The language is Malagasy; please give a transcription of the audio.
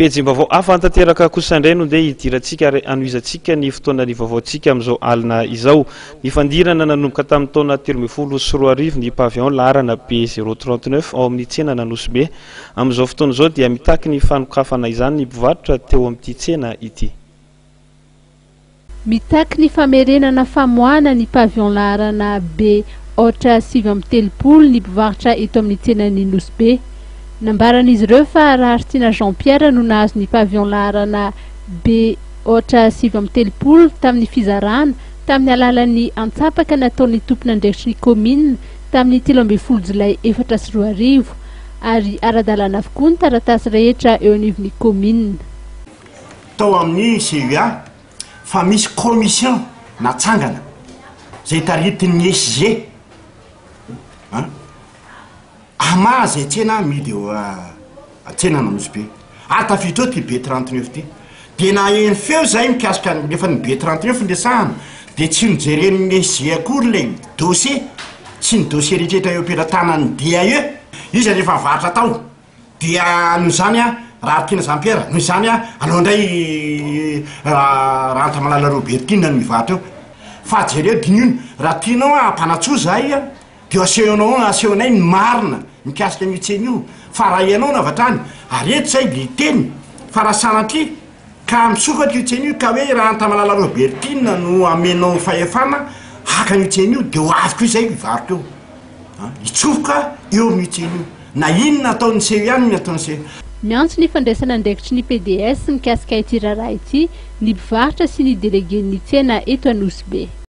Pejim-baovao afantanteraka kosa indray no ndeha hidirantsika ary anoizatsika ny fotoana ny vaovaontsika amin'izao alina izao. Ny fandirana nanomboka tamin'ny taona 2014 ny pavion laharana B039 ao amin'ny tsena Nanosebe. Amin'izao fotoana izao dia mitaky ny fanokafana izany ny mpivarotra teo amin'ity tsena ity. Mitaky ny famerenana famoahana ny pavion laharana B830 ny mpivarotra eto amin'ny tsena Nanosebe. Nambaran'izy ireo fa Raharitiana Jean-Pierre no nahazo ny pavion laharana B830 tamin'ny fizarana tamin'ny alalan'ny antsapaka nataon'ny tompon'andraikitry ny commune tamin'ny 12 Jolay 2024 ary ara-dalàna avokoa ny taratasy rehetra eo anivon'ny commune. Tao amin'ny CUA fa misy commission natsangana zay taritin'ny SG ama zay tsena midy eo tsena Nanosebe atafito ty B39 ty de na eny feo zay mikasika nefa ny B39 ndesahana de tsy nijeren'ny SG akory le dossier tsy ny dossier rehetra eo ampelantanany dia eo izy rehefa varatra tao dia noho zany Raharitiana Jean-Pierre noho zany aleo indray Rantamalala Robertine no mivaratra eo fa jereo dinino raha tianao ampanatsoa zahay de asehonay ny marina mikasika ny tseny io fa raha ianao navatrany areto zay le teny fa raha sanaty ka misokatra io tseny io ka hoe Rantamalala Robertine no amenao fahefana haka ny tseny io de ho aviko izay mivarotra eo itsofoka eo amin'ny tseny io na inona ataon'ny CUA ny ataon'ny CUA. Miantso ny fandraisana andraikitry ny PDS mikasika ity raharaha ity ny mpivarotra sy ny délégué ny tsena eto Nanosebe.